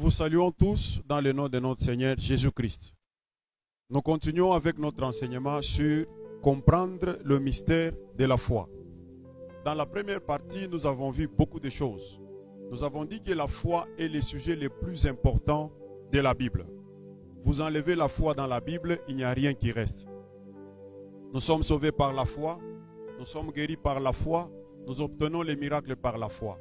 vous saluons tous dans le nom de notre Seigneur Jésus-Christ. Nous continuons avec notre enseignement sur comprendre le mystère de la foi. Dans la première partie, nous avons vu beaucoup de choses. Nous avons dit que la foi est le sujet le plus important de la Bible. Vous enlevez la foi dans la Bible, il n'y a rien qui reste. Nous sommes sauvés par la foi, nous sommes guéris par la foi, nous obtenons les miracles par la foi.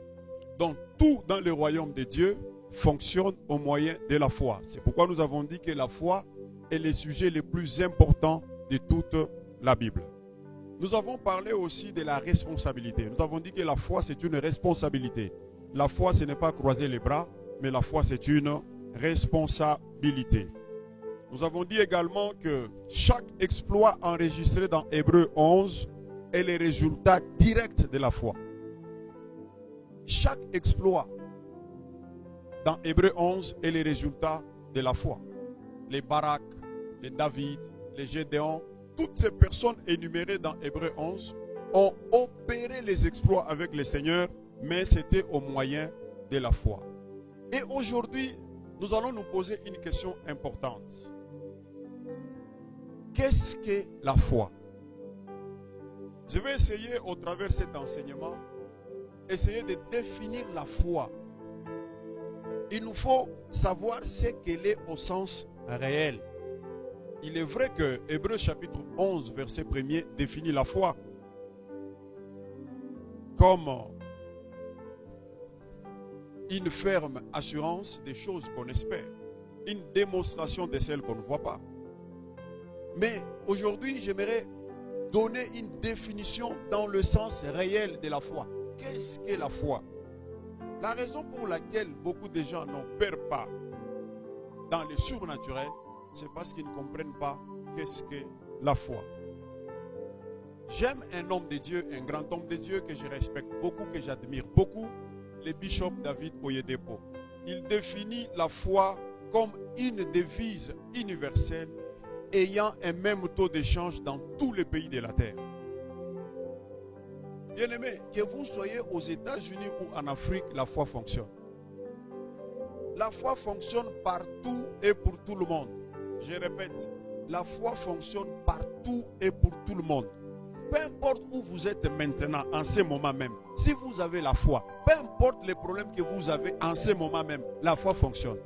Donc tout dans le royaume de Dieu fonctionne au moyen de la foi. C'est pourquoi nous avons dit que la foi est le sujet le plus important de toute la Bible. Nous avons parlé aussi de la responsabilité. Nous avons dit que la foi c'est une responsabilité. La foi ce n'est pas croiser les bras, mais la foi c'est une responsabilité. Nous avons dit également que chaque exploit enregistré dans Hébreux 11 est le résultat direct de la foi. Chaque exploit dans Hébreux 11 est le résultat de la foi. Les Barak, les David, les Gédéon, toutes ces personnes énumérées dans Hébreux 11 ont opéré les exploits avec le Seigneur, mais c'était au moyen de la foi. Et aujourd'hui, nous allons nous poser une question importante. Qu'est-ce que la foi? Je vais essayer au travers de cet enseignement, essayer de définir la foi. Il nous faut savoir ce qu'elle est au sens réel. Il est vrai que Hébreux chapitre 11, verset 1er définit la foi comme une ferme assurance des choses qu'on espère, une démonstration de celles qu'on ne voit pas. Mais aujourd'hui, j'aimerais donner une définition dans le sens réel de la foi. Qu'est-ce qu'est la foi? La raison pour laquelle beaucoup de gens n'opèrent pas dans le surnaturel, c'est parce qu'ils ne comprennent pas qu'est-ce qu'est la foi. J'aime un homme de Dieu, un grand homme de Dieu que je respecte beaucoup, que j'admire beaucoup, le bishop David Oyedepo. Il définit la foi comme une devise universelle ayant un même taux d'échange dans tous les pays de la terre. Bien-aimés, que vous soyez aux États-Unis ou en Afrique, la foi fonctionne. La foi fonctionne partout et pour tout le monde. Je répète, la foi fonctionne partout et pour tout le monde. Peu importe où vous êtes maintenant, en ce moment même, si vous avez la foi, peu importe les problèmes que vous avez en ce moment même, la foi fonctionne.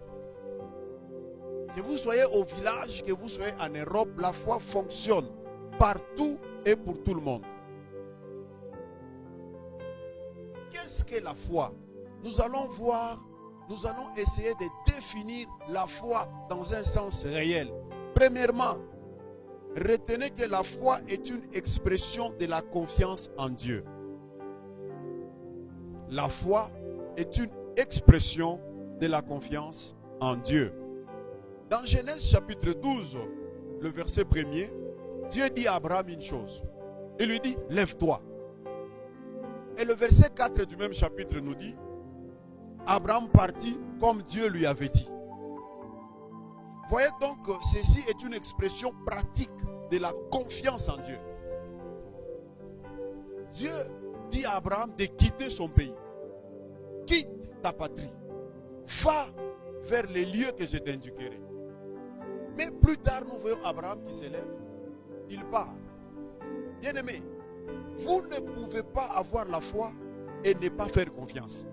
Que vous soyez au village, que vous soyez en Europe, la foi fonctionne partout et pour tout le monde. Qu'est-ce que la foi? Nous allons voir, nous allons essayer de définir la foi dans un sens réel. Premièrement, retenez que la foi est une expression de la confiance en Dieu. La foi est une expression de la confiance en Dieu. Dans Genèse chapitre 12, le verset 1er, Dieu dit à Abraham une chose. Il lui dit, lève-toi. Et le verset 4 du même chapitre nous dit, Abraham partit comme Dieu lui avait dit. Voyez donc, ceci est une expression pratique de la confiance en Dieu. Dieu dit à Abraham de quitter son pays. Quitte ta patrie. Va vers les lieux que je t'indiquerai. Mais plus tard, nous voyons Abraham qui s'élève. Il part. Bien-aimé, vous ne pouvez pas avoir la foi et ne pas faire confiance.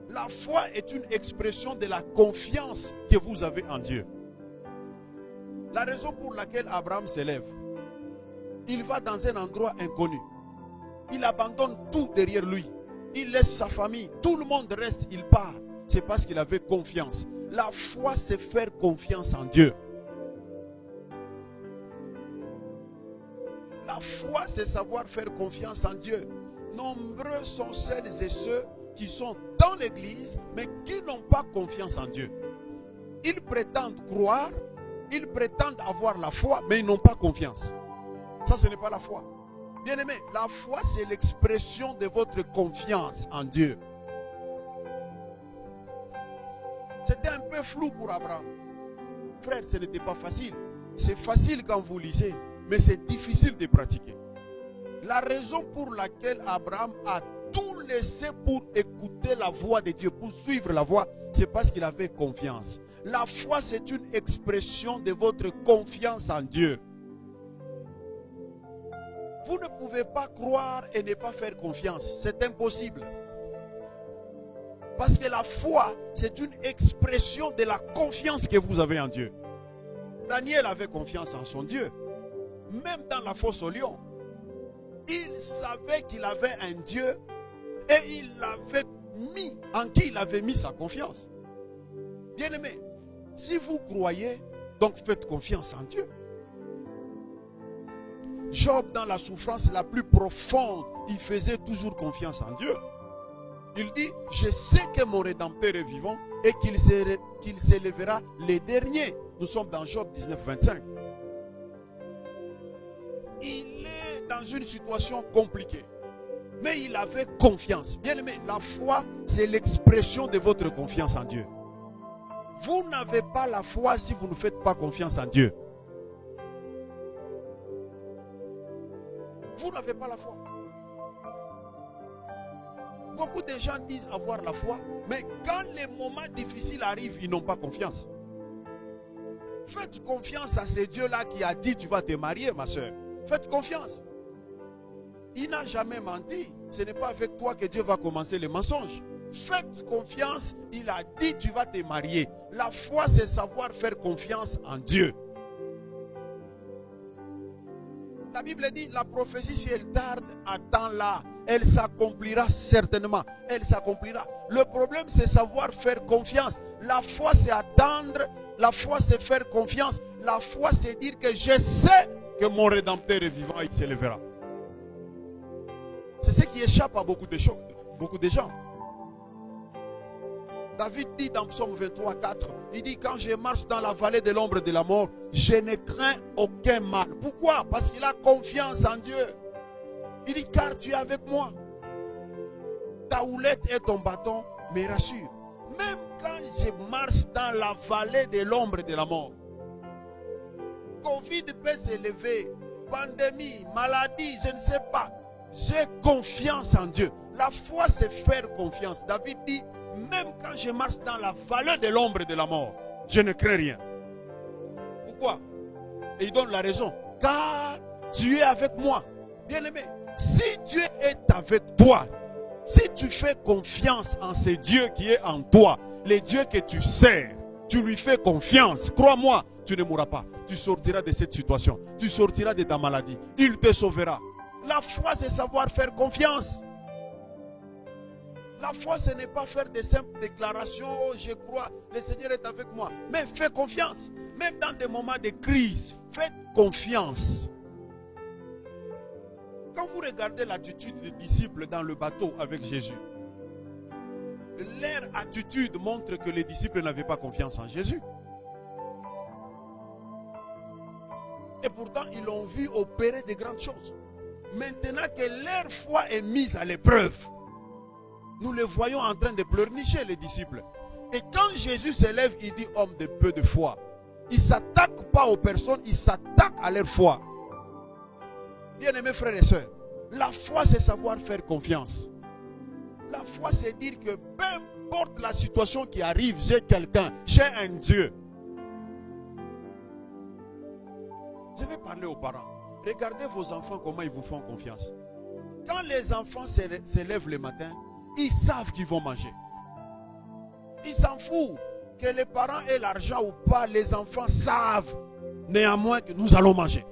La foi est une expression de la confiance que vous avez en Dieu. La raison pour laquelle Abraham s'élève, il va dans un endroit inconnu. Il abandonne tout derrière lui. Il laisse sa famille. Tout le monde reste, il part. C'est parce qu'il avait confiance. La foi, c'est faire confiance en Dieu. La foi, c'est savoir faire confiance en Dieu. Nombreux sont celles et ceux qui sont dans l'église, mais qui n'ont pas confiance en Dieu. Ils prétendent croire, ils prétendent avoir la foi, mais ils n'ont pas confiance. Ça, ce n'est pas la foi. Bien-aimé, la foi, c'est l'expression de votre confiance en Dieu. C'était un peu flou pour Abraham. Frère, ce n'était pas facile. C'est facile quand vous lisez, mais c'est difficile de pratiquer. La raison pour laquelle Abraham a tout laissé pour écouter la voie de Dieu, pour suivre la voie, c'est parce qu'il avait confiance. La foi, c'est une expression de votre confiance en Dieu. Vous ne pouvez pas croire et ne pas faire confiance. C'est impossible. Parce que la foi, c'est une expression de la confiance que vous avez en Dieu. Daniel avait confiance en son Dieu. Même dans la fosse au lion, il savait qu'il avait un Dieu et il l'avait mis, en qui il avait mis sa confiance. Bien-aimés, si vous croyez, donc faites confiance en Dieu. Job, dans la souffrance la plus profonde, il faisait toujours confiance en Dieu. Il dit, je sais que mon Rédempteur est vivant et qu'il s'élèvera les derniers. Nous sommes dans Job 19, 25. Il est dans une situation compliquée, mais il avait confiance. Bien aimé, la foi, c'est l'expression de votre confiance en Dieu. Vous n'avez pas la foi si vous ne faites pas confiance en Dieu. Vous n'avez pas la foi. Beaucoup de gens disent avoir la foi, mais quand les moments difficiles arrivent, ils n'ont pas confiance. Faites confiance à ce Dieu-là qui a dit tu vas te marier, ma soeur. Faites confiance. Il n'a jamais menti. Ce n'est pas avec toi que Dieu va commencer les mensonges. Faites confiance. Il a dit tu vas te marier. La foi, c'est savoir faire confiance en Dieu. La Bible dit la prophétie, si elle tarde, attends-la. Elle s'accomplira certainement. Elle s'accomplira. Le problème, c'est savoir faire confiance. La foi, c'est attendre. La foi, c'est faire confiance. La foi, c'est dire que je sais que mon Rédempteur est vivant, il s'élèvera. C'est ce qui échappe à beaucoup de gens. David dit dans Psaume 23, 4, il dit quand je marche dans la vallée de l'ombre de la mort, je ne crains aucun mal. Pourquoi? Parce qu'il a confiance en Dieu. Il dit car tu es avec moi. Ta houlette et ton bâton me rassurent. Même quand je marche dans la vallée de l'ombre de la mort, Covid peut s'élever, pandémie, maladie, je ne sais pas. J'ai confiance en Dieu. La foi, c'est faire confiance. David dit, même quand je marche dans la vallée de l'ombre de la mort, je ne crains rien. Pourquoi? Et il donne la raison. Car tu es avec moi. Bien-aimé, si Dieu est avec toi, si tu fais confiance en ce Dieu qui est en toi, le Dieu que tu sers, tu lui fais confiance, crois-moi, tu ne mourras pas. Tu sortiras de cette situation. Tu sortiras de ta maladie. Il te sauvera. La foi, c'est savoir faire confiance. La foi, ce n'est pas faire des simples déclarations. Oh, je crois, le Seigneur est avec moi. Mais fais confiance. Même dans des moments de crise, faites confiance. Quand vous regardez l'attitude des disciples dans le bateau avec Jésus, leur attitude montre que les disciples n'avaient pas confiance en Jésus. Et pourtant, ils l'ont vu opérer de grandes choses. Maintenant que leur foi est mise à l'épreuve, nous les voyons en train de pleurnicher, les disciples. Et quand Jésus s'élève, il dit homme de peu de foi. Il ne s'attaque pas aux personnes, il s'attaque à leur foi. Bien-aimés frères et sœurs, la foi, c'est savoir faire confiance. La foi, c'est dire que peu importe la situation qui arrive, j'ai quelqu'un, j'ai un Dieu. Je vais parler aux parents. Regardez vos enfants, comment ils vous font confiance. Quand les enfants se lèvent le matin, ils savent qu'ils vont manger. Ils s'en foutent que les parents aient l'argent ou pas. Les enfants savent néanmoins que nous allons manger.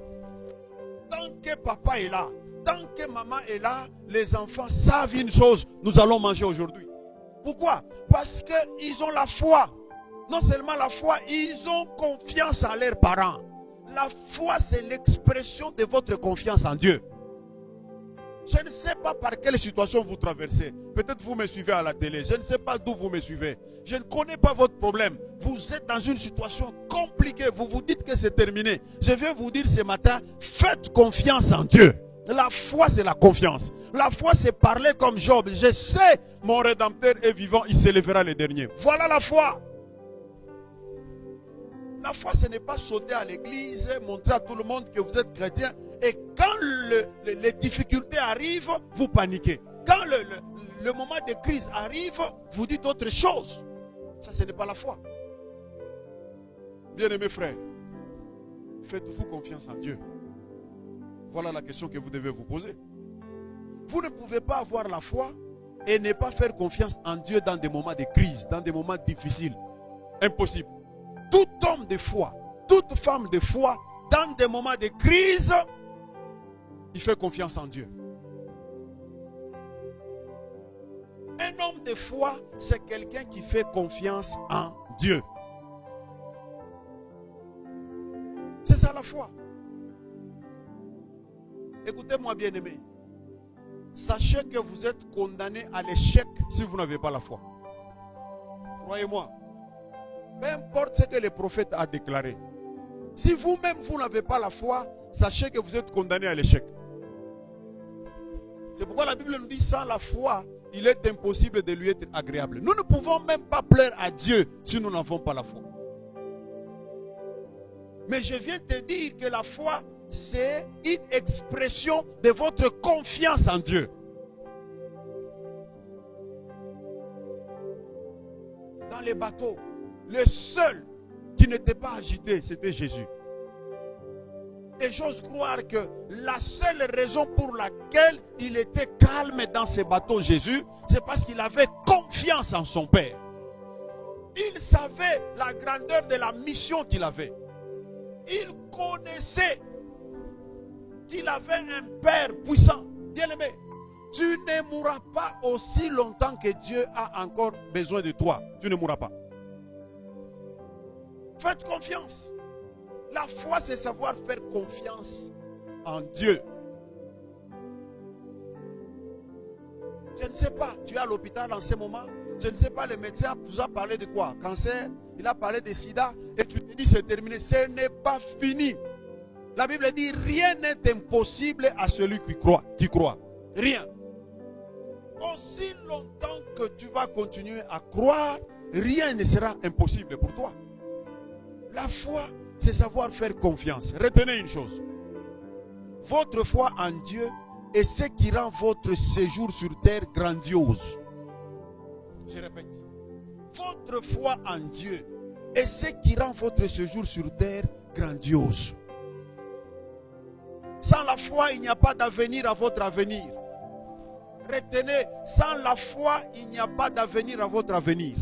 Tant que papa est là, tant que maman est là, les enfants savent une chose, nous allons manger aujourd'hui. Pourquoi? Parce qu'ils ont la foi. Non seulement la foi, ils ont confiance en leurs parents. La foi, c'est l'expression de votre confiance en Dieu. Je ne sais pas par quelle situation vous traversez. Peut-être vous me suivez à la télé. Je ne sais pas d'où vous me suivez. Je ne connais pas votre problème. Vous êtes dans une situation compliquée. Vous vous dites que c'est terminé. Je viens vous dire ce matin, faites confiance en Dieu. La foi, c'est la confiance. La foi, c'est parler comme Job. Je sais, mon Rédempteur est vivant, il s'élèvera le dernier. Voilà la foi. La foi, ce n'est pas sauter à l'église, montrer à tout le monde que vous êtes chrétien. Et quand les difficultés arrivent, vous paniquez. Quand le moment de crise arrive, vous dites autre chose. Ça, ce n'est pas la foi. Bien-aimés frères, faites-vous confiance en Dieu? Voilà la question que vous devez vous poser. Vous ne pouvez pas avoir la foi et ne pas faire confiance en Dieu dans des moments de crise, dans des moments difficiles. Impossible. Tout homme de foi, toute femme de foi, dans des moments de crise, il fait confiance en Dieu. Un homme de foi, c'est quelqu'un qui fait confiance en Dieu. C'est ça la foi. Écoutez-moi bien aimé. Sachez que vous êtes condamné à l'échec si vous n'avez pas la foi. Croyez-moi. Peu importe ce que le prophète a déclaré. Si vous-même vous n'avez pas la foi, sachez que vous êtes condamné à l'échec. C'est pourquoi la Bible nous dit sans la foi, il est impossible de lui être agréable. Nous ne pouvons même pas plaire à Dieu si nous n'avons pas la foi. Mais je viens te dire que la foi, c'est une expression de votre confiance en Dieu. Dans les bateaux, le seul qui n'était pas agité, c'était Jésus. Et j'ose croire que la seule raison pour laquelle il était calme dans ces bateaux, Jésus, c'est parce qu'il avait confiance en son Père. Il savait la grandeur de la mission qu'il avait. Il connaissait qu'il avait un Père puissant. Bien-aimé, tu ne mourras pas aussi longtemps que Dieu a encore besoin de toi. Tu ne mourras pas. Faites confiance. La foi, c'est savoir faire confiance en Dieu. Je ne sais pas, tu es à l'hôpital en ce moment. Je ne sais pas, le médecin vous a parlé de quoi? Cancer, il a parlé de sida. Et tu te dis c'est terminé. Ce n'est pas fini. La Bible dit rien n'est impossible à celui qui croit. Rien. Aussi longtemps que tu vas continuer à croire, rien ne sera impossible pour toi. La foi, c'est savoir faire confiance. Retenez une chose. Votre foi en Dieu est ce qui rend votre séjour sur terre grandiose. Je répète. Votre foi en Dieu est ce qui rend votre séjour sur terre grandiose. Sans la foi, il n'y a pas d'avenir à votre avenir. Retenez, sans la foi, il n'y a pas d'avenir à votre avenir.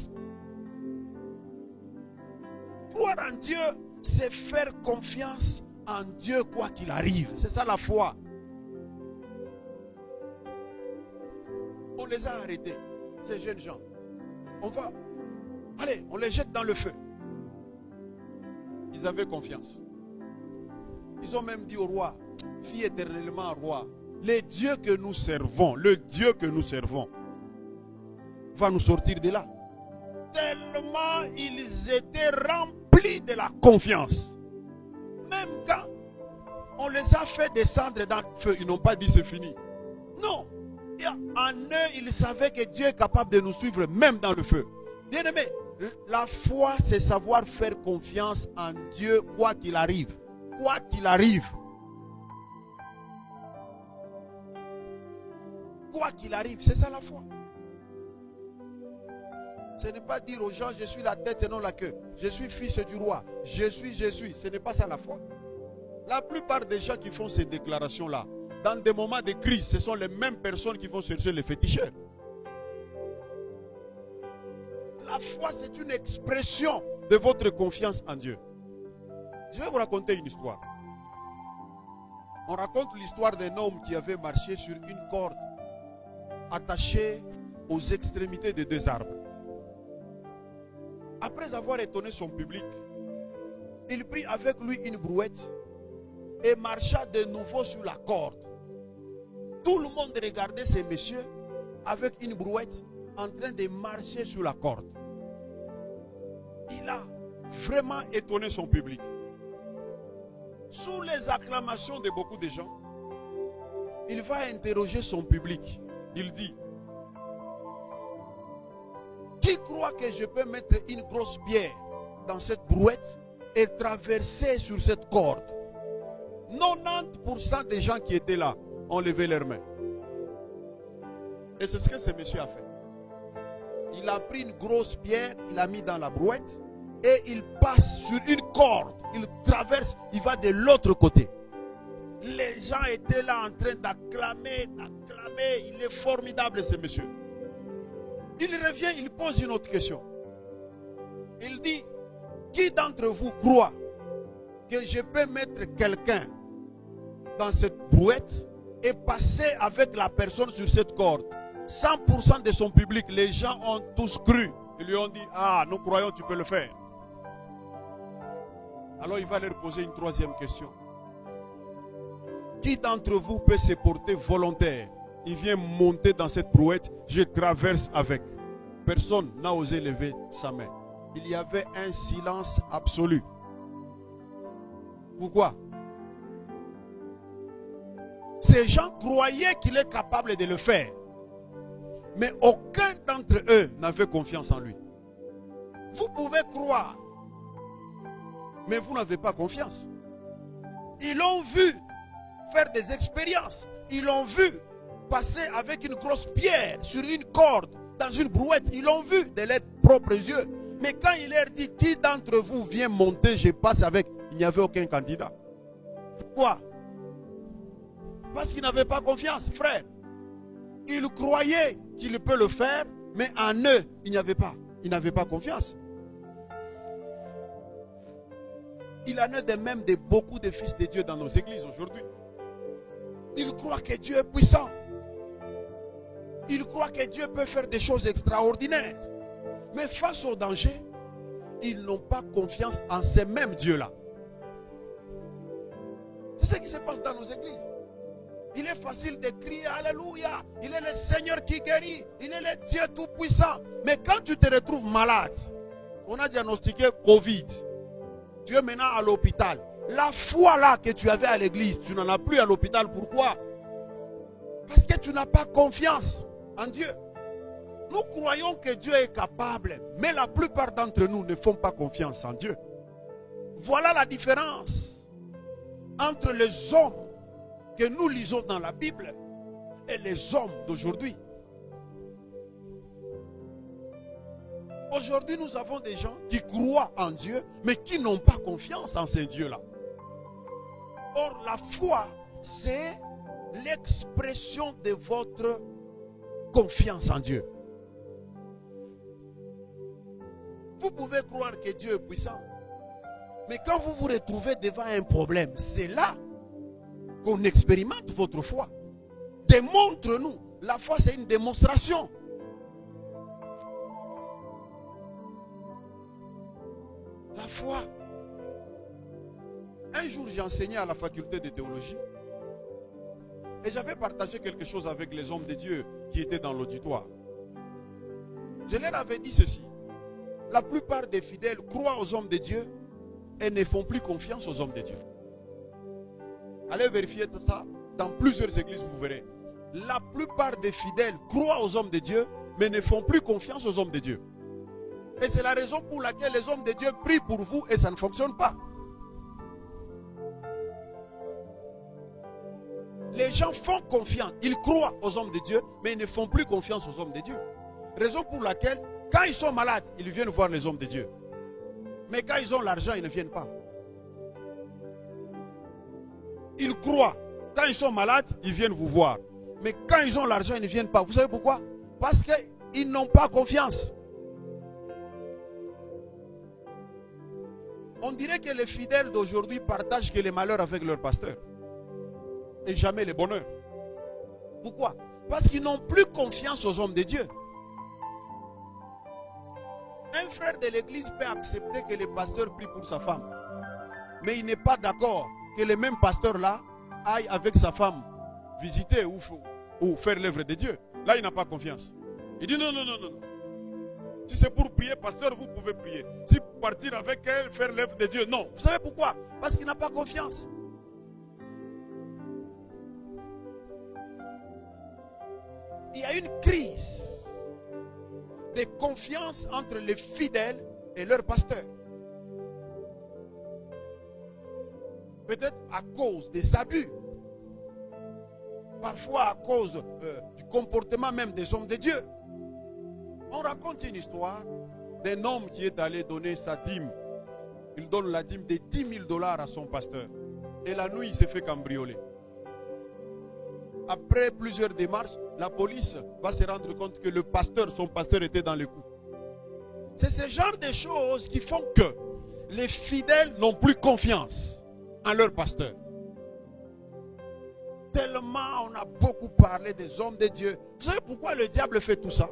Croire en Dieu, c'est faire confiance en Dieu quoi qu'il arrive. C'est ça la foi. On les a arrêtés, ces jeunes gens. Allez, on les jette dans le feu. Ils avaient confiance. Ils ont même dit au roi, vis éternellement roi. Le Dieu que nous servons, va nous sortir de là. Tellement ils étaient remplis de la confiance. Même quand on les a fait descendre dans le feu, ils n'ont pas dit c'est fini. Non. En eux, ils savaient que Dieu est capable de nous suivre même dans le feu. Bien aimé, la foi, c'est savoir faire confiance en Dieu quoi qu'il arrive. Quoi qu'il arrive. Quoi qu'il arrive, c'est ça la foi. Ce n'est pas dire aux gens, je suis la tête et non la queue. Je suis fils du roi. Je suis. Ce n'est pas ça la foi. La plupart des gens qui font ces déclarations-là, dans des moments de crise, ce sont les mêmes personnes qui vont chercher les féticheurs. La foi, c'est une expression de votre confiance en Dieu. Je vais vous raconter une histoire. On raconte l'histoire d'un homme qui avait marché sur une corde attachée aux extrémités de deux arbres. Après avoir étonné son public, il prit avec lui une brouette et marcha de nouveau sur la corde. Tout le monde regardait ces messieurs avec une brouette en train de marcher sur la corde. Il a vraiment étonné son public. Sous les acclamations de beaucoup de gens, il va interroger son public. Il dit, qui croit que je peux mettre une grosse pierre dans cette brouette et traverser sur cette corde? 90% des gens qui étaient là ont levé leurs mains. Et c'est ce que ce monsieur a fait. Il a pris une grosse pierre, il l'a mis dans la brouette et il passe sur une corde. Il traverse, il va de l'autre côté. Les gens étaient là en train d'acclamer, d'acclamer. Il est formidable ce monsieur. Il revient, il pose une autre question. Il dit, qui d'entre vous croit que je peux mettre quelqu'un dans cette brouette et passer avec la personne sur cette corde? 100% de son public, les gens ont tous cru. Ils lui ont dit, ah, nous croyons tu peux le faire. Alors il va leur poser une troisième question. Qui d'entre vous peut se porter volontaire? Il vient monter dans cette brouette, je traverse avec. Personne n'a osé lever sa main. Il y avait un silence absolu. Pourquoi? Ces gens croyaient qu'il est capable de le faire. Mais aucun d'entre eux n'avait confiance en lui. Vous pouvez croire, mais vous n'avez pas confiance. Ils l'ont vu faire des expériences. Ils l'ont vu passer avec une grosse pierre sur une corde, dans une brouette. Ils l'ont vu de leurs propres yeux. Mais quand il leur dit, qui d'entre vous vient monter, je passe avec, il n'y avait aucun candidat. Pourquoi? Parce qu'ils n'avaient pas confiance, frère. Ils croyaient qu'il peut le faire, mais en eux, il n'y avait pas. Ils n'avaient pas confiance. Il en est de même de beaucoup de fils de Dieu dans nos églises aujourd'hui. Ils croient que Dieu est puissant. Ils croient que Dieu peut faire des choses extraordinaires. Mais face au danger, ils n'ont pas confiance en ces mêmes dieux-là. C'est ce qui se passe dans nos églises. Il est facile de crier Alléluia, il est le Seigneur qui guérit, il est le Dieu tout-puissant. Mais quand tu te retrouves malade, on a diagnostiqué Covid, tu es maintenant à l'hôpital. La foi là que tu avais à l'église, tu n'en as plus à l'hôpital. Pourquoi? Parce que tu n'as pas confiance en Dieu. Nous croyons que Dieu est capable, mais la plupart d'entre nous ne font pas confiance en Dieu. Voilà la différence entre les hommes que nous lisons dans la Bible et les hommes d'aujourd'hui. Aujourd'hui, nous avons des gens qui croient en Dieu, mais qui n'ont pas confiance en ces dieux-là. Or, la foi, c'est l'expression de votre confiance en Dieu. Vous pouvez croire que Dieu est puissant, mais quand vous vous retrouvez devant un problème, c'est là qu'on expérimente votre foi. Démontre-nous. La foi, c'est une démonstration. La foi. Un jour, j'ai enseigné à la faculté de théologie et j'avais partagé quelque chose avec les hommes de Dieu qui étaient dans l'auditoire. Je leur avais dit ceci. La plupart des fidèles croient aux hommes de Dieu et ne font plus confiance aux hommes de Dieu. Allez vérifier ça dans plusieurs églises, vous verrez. La plupart des fidèles croient aux hommes de Dieu, mais ne font plus confiance aux hommes de Dieu. Et c'est la raison pour laquelle les hommes de Dieu prient pour vous et ça ne fonctionne pas. Les gens font confiance, ils croient aux hommes de Dieu, mais ils ne font plus confiance aux hommes de Dieu. Raison pour laquelle, quand ils sont malades, ils viennent voir les hommes de Dieu. Mais quand ils ont l'argent, ils ne viennent pas. Ils croient. Quand ils sont malades, ils viennent vous voir. Mais quand ils ont l'argent, ils ne viennent pas. Vous savez pourquoi? Parce qu'ils n'ont pas confiance. On dirait que les fidèles d'aujourd'hui partagent que les malheurs avec leur pasteur. Et jamais les bonheurs. Pourquoi? Parce qu'ils n'ont plus confiance aux hommes de Dieu. Un frère de l'église peut accepter que le pasteur prie pour sa femme. Mais il n'est pas d'accord que le même pasteur-là aille avec sa femme visiter ou faire l'œuvre de Dieu. Là, il n'a pas confiance. Il dit non, non, non, non. Si c'est pour prier, pasteur, vous pouvez prier. Si partir avec elle, faire l'œuvre de Dieu, non. Vous savez pourquoi? Parce qu'il n'a pas confiance. Il y a une crise de confiance entre les fidèles et leurs pasteurs. Peut-être à cause des abus. parfois à cause du comportement même des hommes de Dieu. On raconte une histoire d'un homme qui est allé donner sa dîme. Il donne la dîme de 10 000 $ à son pasteur. Et la nuit, il s'est fait cambrioler. Après plusieurs démarches, la police va se rendre compte que son pasteur était dans le coup. C'est ce genre de choses qui font que les fidèles n'ont plus confiance en leur pasteur. Tellement on a beaucoup parlé des hommes de Dieu. Vous savez pourquoi le diable fait tout ça?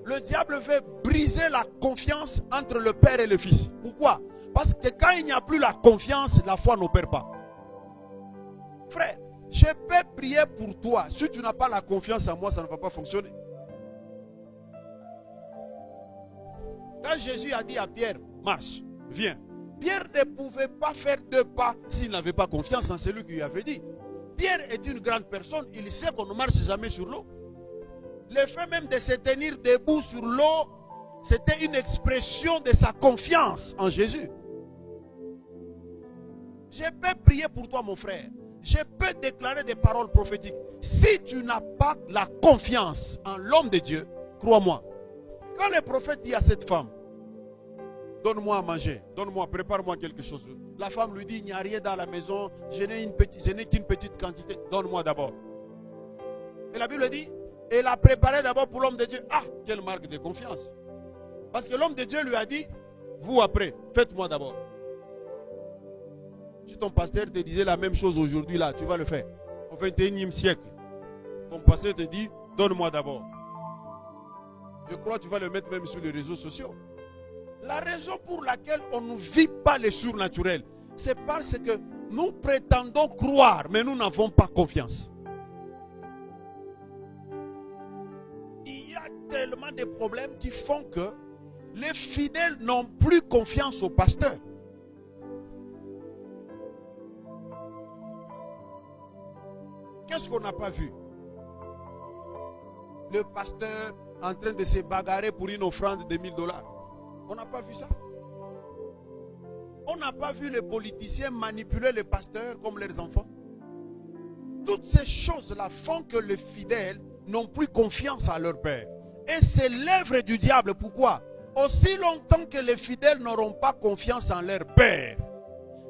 Le diable veut briser la confiance entre le Père et le Fils. Pourquoi? Parce que quand il n'y a plus la confiance, la foi n'opère pas. Frère, je peux prier pour toi. Si tu n'as pas la confiance en moi, ça ne va pas fonctionner. Quand Jésus a dit à Pierre, marche, viens. Pierre ne pouvait pas faire 2 pas s'il n'avait pas confiance en celui qui lui avait dit. Pierre est une grande personne, il sait qu'on ne marche jamais sur l'eau. Le fait même de se tenir debout sur l'eau, c'était une expression de sa confiance en Jésus. Je peux prier pour toi, mon frère. Je peux déclarer des paroles prophétiques. Si tu n'as pas la confiance en l'homme de Dieu, crois-moi, quand le prophète dit à cette femme, donne-moi à manger, donne-moi, prépare-moi quelque chose. La femme lui dit, il n'y a rien dans la maison, je n'ai qu'une petite quantité, donne-moi d'abord. Et la Bible dit, elle a préparé d'abord pour l'homme de Dieu. Ah, quelle marque de confiance. Parce que l'homme de Dieu lui a dit, vous après, faites-moi d'abord. Si ton pasteur te disait la même chose aujourd'hui, là, tu vas le faire. Au 21e siècle, ton pasteur te dit, donne-moi d'abord. Je crois que tu vas le mettre même sur les réseaux sociaux. La raison pour laquelle on ne vit pas les surnaturels, c'est parce que nous prétendons croire, mais nous n'avons pas confiance. Il y a tellement de problèmes qui font que les fidèles n'ont plus confiance au pasteur. Qu'est-ce qu'on n'a pas vu? Le pasteur en train de se bagarrer pour une offrande de 1000 $. On n'a pas vu ça. On n'a pas vu les politiciens manipuler les pasteurs comme leurs enfants. Toutes ces choses-là font que les fidèles n'ont plus confiance à leur Père. Et c'est l'œuvre du diable. Pourquoi? Aussi longtemps que les fidèles n'auront pas confiance en leur Père,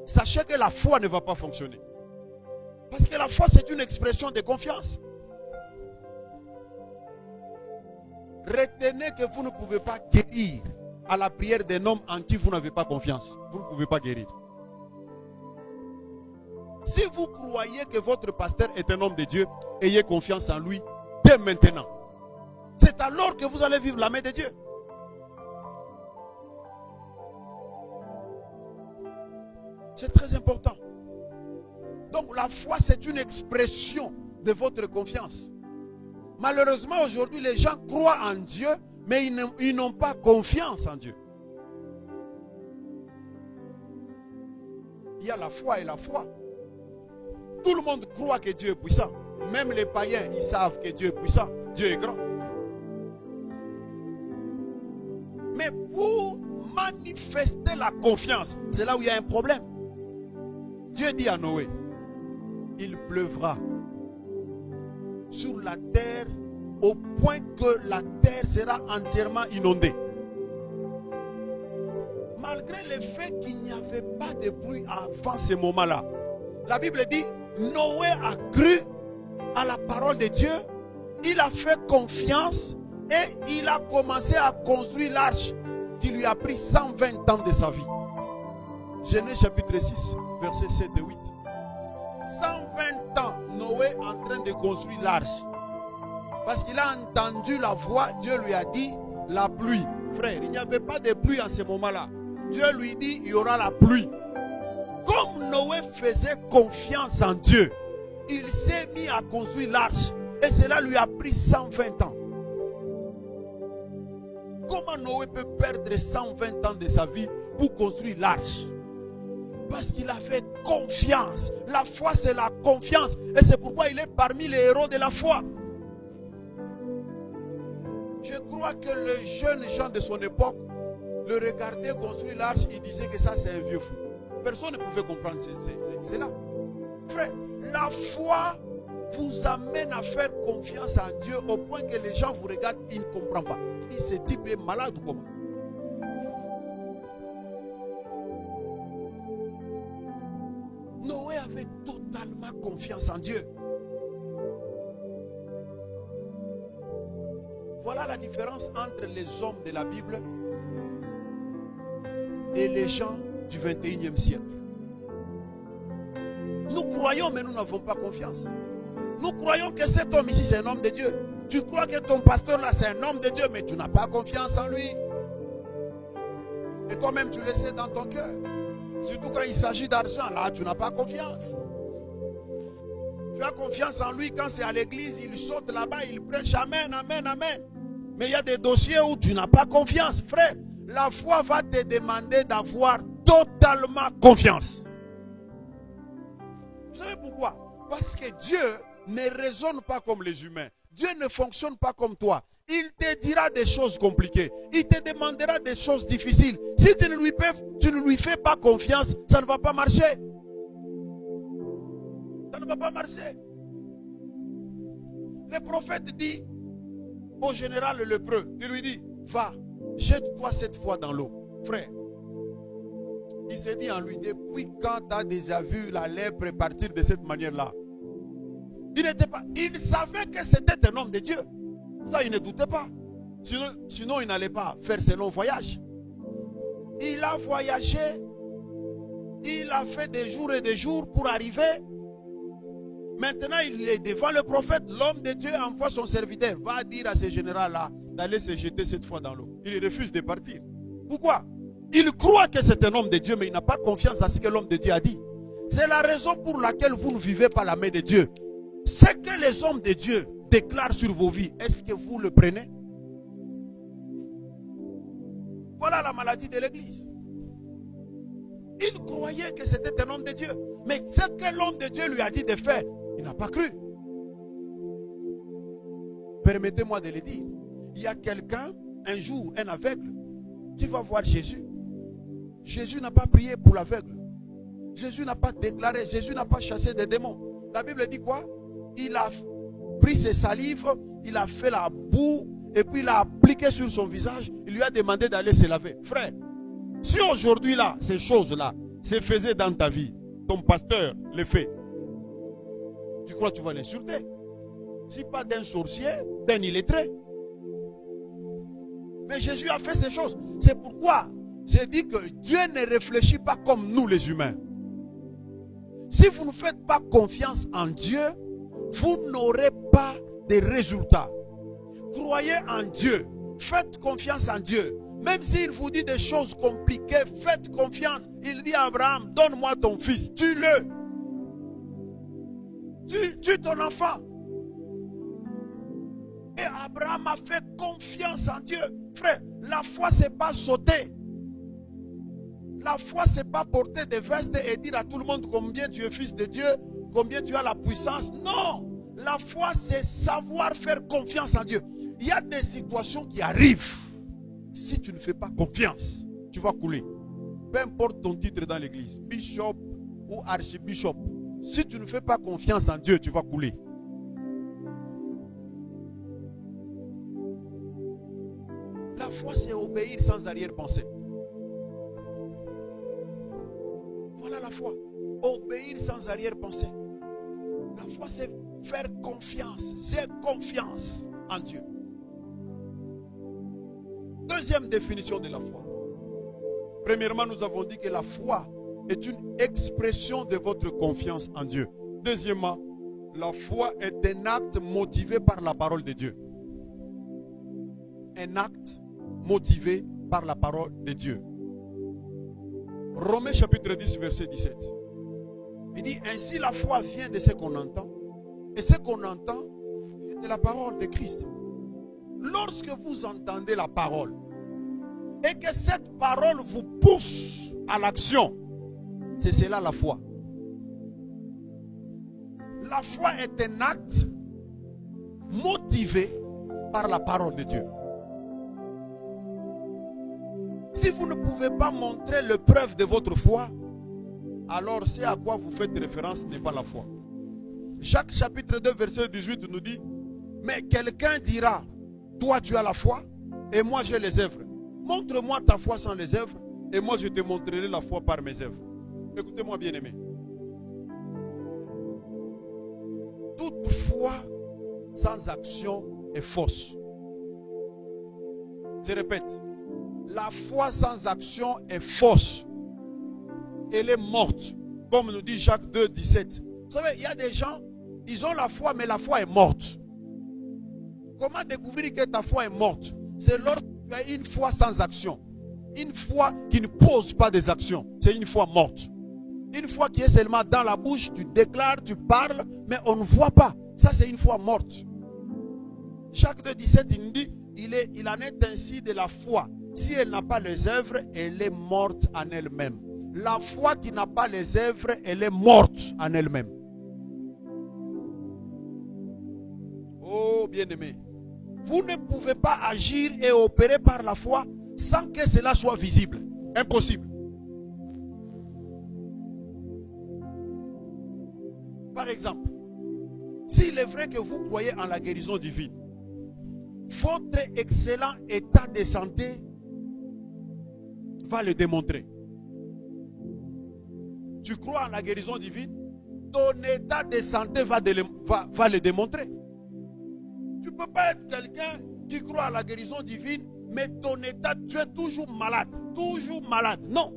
sachez que la foi ne va pas fonctionner. Parce que la foi, c'est une expression de confiance. Retenez que vous ne pouvez pas guérir à la prière d'un homme en qui vous n'avez pas confiance. Vous ne pouvez pas guérir. Si vous croyez que votre pasteur est un homme de Dieu, ayez confiance en lui dès maintenant. C'est alors que vous allez vivre la main de Dieu. C'est très important. Donc la foi, c'est une expression de votre confiance. Malheureusement, aujourd'hui, les gens croient en Dieu, mais ils n'ont pas confiance en Dieu. Il y a la foi et la foi. Tout le monde croit que Dieu est puissant. Même les païens, ils savent que Dieu est puissant. Dieu est grand. Mais pour manifester la confiance, c'est là où il y a un problème. Dieu dit à Noé, il pleuvra sur la terre au point que la terre sera entièrement inondée. Malgré le fait qu'il n'y avait pas de pluie avant ce moment-là, la Bible dit, Noé a cru à la parole de Dieu, il a fait confiance et il a commencé à construire l'arche qui lui a pris 120 ans de sa vie. Genèse chapitre 6, versets 7 et 8. 120 ans, Noé en train de construire l'arche. Parce qu'il a entendu la voix, Dieu lui a dit, la pluie. Frère, il n'y avait pas de pluie en ce moment-là. Dieu lui dit, il y aura la pluie. Comme Noé faisait confiance en Dieu, il s'est mis à construire l'arche. Et cela lui a pris 120 ans. Comment Noé peut perdre 120 ans de sa vie pour construire l'arche? Parce qu'il avait confiance. La foi, c'est la confiance. Et c'est pourquoi il est parmi les héros de la foi. Je crois que les jeunes gens de son époque le regardaient construire l'arche. Ils disaient que ça, c'est un vieux fou. Personne ne pouvait comprendre cela. Frère, la foi vous amène à faire confiance en Dieu au point que les gens vous regardent, ils ne comprennent pas. Ils se disent, mais malade ou comment? Noé avait totalement confiance en Dieu. Voilà la différence entre les hommes de la Bible et les gens du 21e siècle. Nous croyons, mais nous n'avons pas confiance. Nous croyons que cet homme ici, c'est un homme de Dieu. Tu crois que ton pasteur là, c'est un homme de Dieu, mais tu n'as pas confiance en lui. Et toi-même, tu le sais dans ton cœur. Surtout quand il s'agit d'argent, là, tu n'as pas confiance. Tu as confiance en lui quand c'est à l'église, il saute là-bas, il prêche, amen, amen, amen. Mais il y a des dossiers où tu n'as pas confiance. Frère, la foi va te demander d'avoir totalement confiance. Vous savez pourquoi? Parce que Dieu ne raisonne pas comme les humains. Dieu ne fonctionne pas comme toi. Il te dira des choses compliquées. Il te demandera des choses difficiles. Si tu ne lui fais pas confiance, ça ne va pas marcher. Ça ne va pas marcher. Le prophète dit au général lépreux, il lui dit, va, jette-toi cette fois dans l'eau. Frère, il s'est dit en lui, depuis quand tu as déjà vu la lèpre partir de cette manière-là? Il savait que c'était un homme de Dieu. Ça, il ne doutait pas. Sinon il n'allait pas faire ce long voyage. Il a voyagé. Il a fait des jours et des jours pour arriver. Maintenant, il est devant le prophète. L'homme de Dieu envoie son serviteur. Va dire à ce général-là d'aller se jeter cette fois dans l'eau. Il refuse de partir. Pourquoi? Il croit que c'est un homme de Dieu, mais il n'a pas confiance à ce que l'homme de Dieu a dit. C'est la raison pour laquelle vous ne vivez pas la main de Dieu. Ce que les hommes de Dieu déclarent sur vos vies, est-ce que vous le prenez? Voilà la maladie de l'église. Il croyait que c'était un homme de Dieu. Mais ce que l'homme de Dieu lui a dit de faire, il n'a pas cru. Permettez-moi de le dire. Il y a quelqu'un, un jour, un aveugle, qui va voir Jésus. Jésus n'a pas prié pour l'aveugle. Jésus n'a pas déclaré, Jésus n'a pas chassé des démons. La Bible dit quoi? Il a pris ses salives, il a fait la boue, et puis il a appliqué sur son visage. Il lui a demandé d'aller se laver. Frère, si aujourd'hui là, ces choses-là se faisaient dans ta vie, ton pasteur les fait, tu crois que tu vas l'insulter? Si pas d'un sorcier, d'un illettré. Mais Jésus a fait ces choses. C'est pourquoi j'ai dit que Dieu ne réfléchit pas comme nous les humains. Si vous ne faites pas confiance en Dieu, vous n'aurez pas de résultats. Croyez en Dieu. Faites confiance en Dieu. Même s'il vous dit des choses compliquées, faites confiance. Il dit à Abraham, donne-moi ton fils, tue-le. Tue ton enfant. Et Abraham a fait confiance en Dieu. Frère, la foi, ce n'est pas sauter. La foi, ce n'est pas porter des vestes et dire à tout le monde combien tu es fils de Dieu, combien tu as la puissance. Non, la foi, c'est savoir faire confiance en Dieu. Il y a des situations qui arrivent. Si tu ne fais pas confiance, tu vas couler. Peu importe ton titre dans l'église, bishop ou archibishop. Si tu ne fais pas confiance en Dieu, tu vas couler. La foi, c'est obéir sans arrière-pensée. Voilà la foi. Obéir sans arrière-pensée. La foi, c'est faire confiance. J'ai confiance en Dieu. Deuxième définition de la foi. Premièrement, nous avons dit que la foi est une expression de votre confiance en Dieu. Deuxièmement, la foi est un acte motivé par la parole de Dieu. Un acte motivé par la parole de Dieu. Romains chapitre 10, verset 17. Il dit, ainsi la foi vient de ce qu'on entend. Et ce qu'on entend vient de la parole de Christ. Lorsque vous entendez la parole, et que cette parole vous pousse à l'action, c'est cela la foi. La foi est un acte motivé par la parole de Dieu. Si vous ne pouvez pas montrer le preuve de votre foi, alors ce à quoi vous faites référence n'est pas la foi. Jacques chapitre 2 verset 18 nous dit, mais quelqu'un dira, toi tu as la foi et moi j'ai les œuvres. Montre-moi ta foi sans les œuvres et moi je te montrerai la foi par mes œuvres. Écoutez-moi bien aimé. Toute foi sans action est fausse. Je répète, la foi sans action est fausse. Elle est morte. Comme nous dit Jacques 2, 17. Vous savez, il y a des gens, ils ont la foi, mais la foi est morte. Comment découvrir que ta foi est morte? C'est lorsque tu as une foi sans action. Une foi qui ne pose pas des actions. C'est une foi morte. Une foi qui est seulement dans la bouche, tu déclares, tu parles, mais on ne voit pas. Ça, c'est une foi morte. Jacques 2, 17, il nous dit, il en est ainsi de la foi. Si elle n'a pas les œuvres, elle est morte en elle-même. La foi qui n'a pas les œuvres, elle est morte en elle-même. Oh, bien-aimé. Vous ne pouvez pas agir et opérer par la foi sans que cela soit visible. Impossible. Par exemple, s'il est vrai que vous croyez en la guérison divine, votre excellent état de santé va le démontrer. Tu crois en la guérison divine, ton état de santé va le démontrer. Tu ne peux pas être quelqu'un qui croit à la guérison divine, mais ton état, tu es toujours malade. Toujours malade. Non.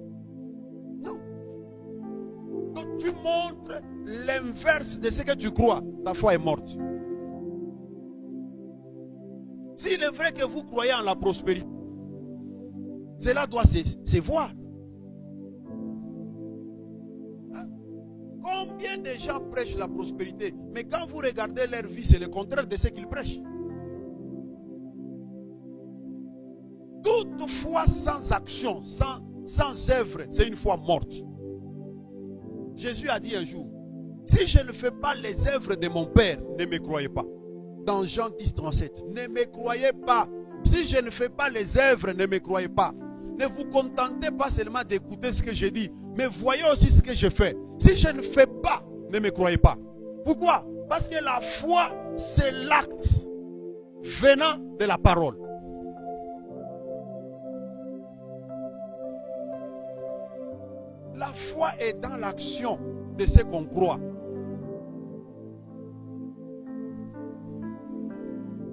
Non. Donc tu montres l'inverse de ce que tu crois. Ta foi est morte. S'il est vrai que vous croyez en la prospérité, cela doit se voir. Hein? Combien de gens prêchent la prospérité, mais quand vous regardez leur vie, c'est le contraire de ce qu'ils prêchent. Toute foi sans action, sans œuvre, c'est une foi morte. Jésus a dit un jour, si je ne fais pas les œuvres de mon Père, ne me croyez pas. Dans Jean 10, 37, ne me croyez pas. Si je ne fais pas les œuvres, ne me croyez pas. Ne vous contentez pas seulement d'écouter ce que je dis, mais voyez aussi ce que je fais. Si je ne fais pas, ne me croyez pas. Pourquoi? Parce que la foi, c'est l'acte venant de la parole. La foi est dans l'action de ce qu'on croit.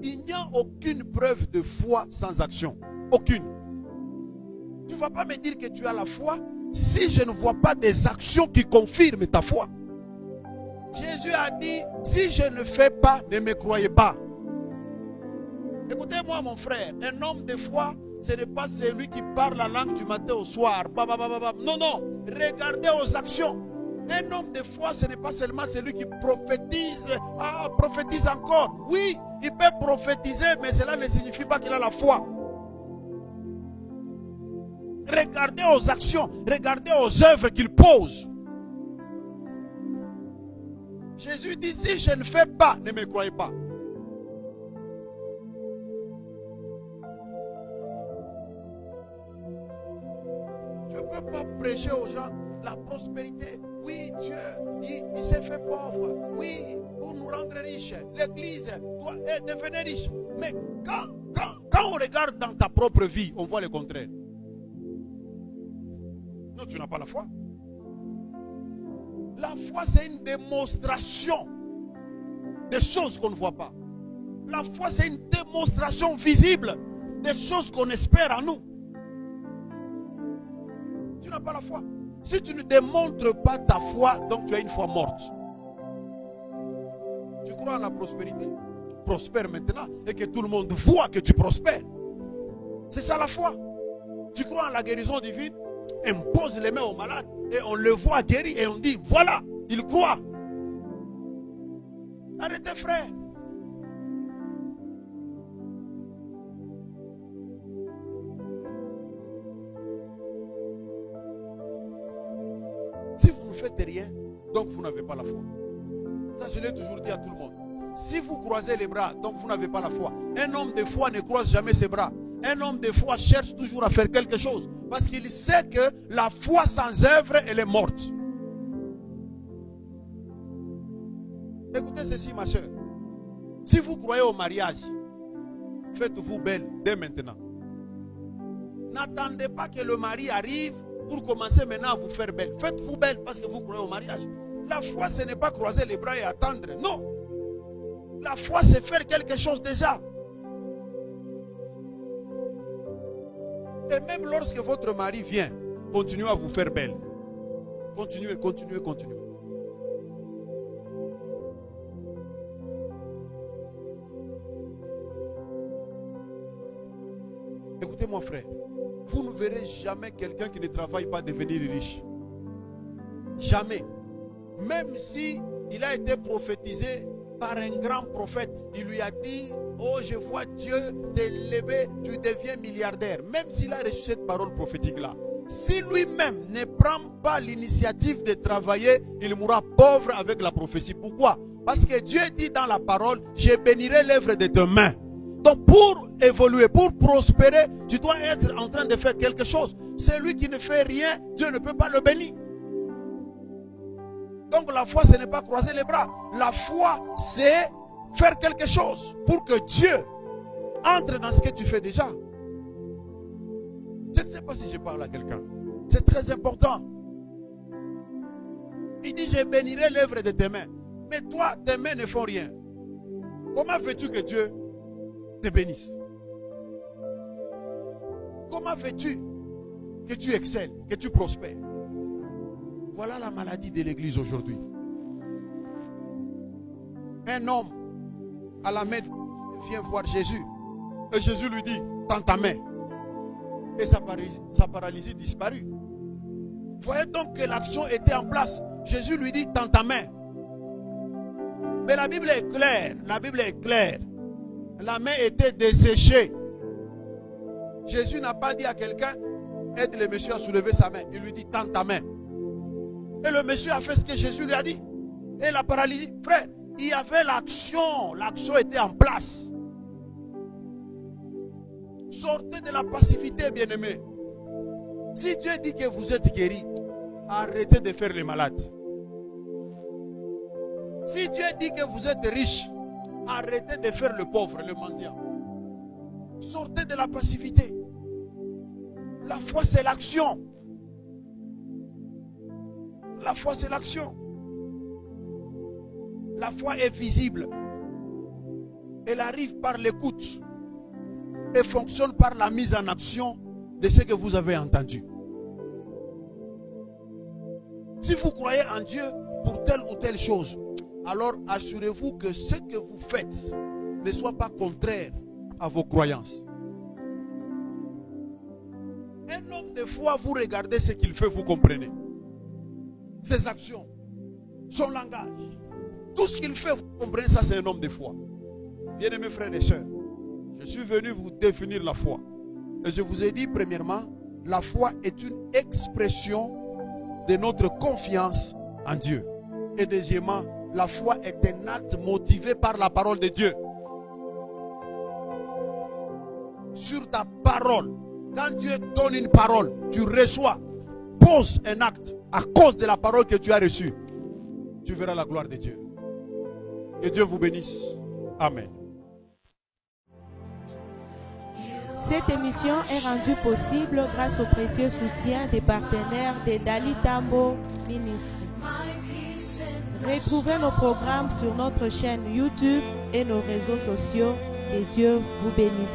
Il n'y a aucune preuve de foi sans action. Aucune. Tu ne vas pas me dire que tu as la foi si je ne vois pas des actions qui confirment ta foi. Jésus a dit, si je ne fais pas, ne me croyez pas. Écoutez-moi mon frère, un homme de foi, ce n'est pas celui qui parle la langue du matin au soir. Non, non, regardez aux actions. Un homme de foi, ce n'est pas seulement celui qui prophétise. Ah, prophétise encore. Oui, il peut prophétiser, mais cela ne signifie pas qu'il a la foi. Regardez aux actions, regardez aux œuvres qu'il pose. Jésus dit, si je ne fais pas, ne me croyez pas. Tu ne peux pas prêcher aux gens la prospérité. Oui, Dieu, il s'est fait pauvre. Oui, pour nous rendre riches. L'église doit devenir riche. Mais quand on regarde dans ta propre vie, on voit le contraire. Non, tu n'as pas la foi. La foi, c'est une démonstration des choses qu'on ne voit pas. La foi, c'est une démonstration visible des choses qu'on espère en nous. Tu n'as pas la foi. Si tu ne démontres pas ta foi, donc tu as une foi morte. Tu crois en la prospérité? Prospère maintenant et que tout le monde voit que tu prospères. C'est ça la foi. Tu crois en la guérison divine? Impose les mains aux malades et on le voit guéri et on dit voilà, il croit. Arrêtez frère. Si vous ne faites rien, donc vous n'avez pas la foi. Ça je l'ai toujours dit à tout le monde. Si vous croisez les bras, donc vous n'avez pas la foi. Un homme de foi ne croise jamais ses bras. Un homme de foi cherche toujours à faire quelque chose. Parce qu'il sait que la foi sans œuvre, elle est morte. Écoutez ceci, ma soeur. Si vous croyez au mariage, faites-vous belle dès maintenant. N'attendez pas que le mari arrive pour commencer maintenant à vous faire belle. Faites-vous belle parce que vous croyez au mariage. La foi, ce n'est pas croiser les bras et attendre. Non. La foi, c'est faire quelque chose déjà. Et même lorsque votre mari vient, continuez à vous faire belle. Continuez, continuez, continuez. Écoutez mon frère, vous ne verrez jamais quelqu'un qui ne travaille pas devenir riche. Jamais. Même si il a été prophétisé par un grand prophète, il lui a dit, oh je vois Dieu t'élever, tu deviens milliardaire. Même s'il a reçu cette parole prophétique-là, si lui-même ne prend pas l'initiative de travailler, il mourra pauvre avec la prophétie. Pourquoi? Parce que Dieu dit dans la parole, je bénirai l'œuvre de tes mains. Donc pour évoluer, pour prospérer, tu dois être en train de faire quelque chose. Celui qui ne fait rien, Dieu ne peut pas le bénir. Donc la foi, ce n'est pas croiser les bras. La foi, c'est faire quelque chose pour que Dieu entre dans ce que tu fais déjà. Je ne sais pas si je parle à quelqu'un. C'est très important. Il dit, je bénirai l'œuvre de tes mains. Mais toi, tes mains ne font rien. Comment veux-tu que Dieu te bénisse? Comment veux-tu que tu excelles, que tu prospères? Voilà la maladie de l'église aujourd'hui. Un homme à la main vient voir Jésus. Et Jésus lui dit, tends ta main. Et sa paralysie disparut. Voyez donc que l'action était en place. Jésus lui dit, tends ta main. Mais la Bible est claire. La Bible est claire. La main était desséchée. Jésus n'a pas dit à quelqu'un, aide le monsieur à soulever sa main. Il lui dit, tends ta main. Et le monsieur a fait ce que Jésus lui a dit. Et la paralysie, frère, il y avait l'action. L'action était en place. Sortez de la passivité, bien-aimés. Si Dieu dit que vous êtes guéri, arrêtez de faire les malades. Si Dieu dit que vous êtes riche, arrêtez de faire le pauvre, le mendiant. Sortez de la passivité. La foi, c'est l'action. La foi, c'est l'action. La foi est visible. Elle arrive par l'écoute et fonctionne par la mise en action de ce que vous avez entendu. Si vous croyez en Dieu pour telle ou telle chose, alors assurez-vous que ce que vous faites ne soit pas contraire à vos croyances. Un homme de foi, vous regardez ce qu'il fait, vous comprenez. Ses actions, son langage, tout ce qu'il fait, vous comprenez, ça c'est un homme de foi. Bien-aimés frères et sœurs, je suis venu vous définir la foi. Et je vous ai dit, premièrement, la foi est une expression de notre confiance en Dieu. Et deuxièmement, la foi est un acte motivé par la parole de Dieu. Sur ta parole, quand Dieu donne une parole, tu reçois, pose un acte à cause de la parole que tu as reçue. Tu verras la gloire de Dieu. Que Dieu vous bénisse. Amen. Cette émission est rendue possible grâce au précieux soutien des partenaires de Dali Tambo Ministry. Retrouvez nos programmes sur notre chaîne YouTube et nos réseaux sociaux. Que Dieu vous bénisse.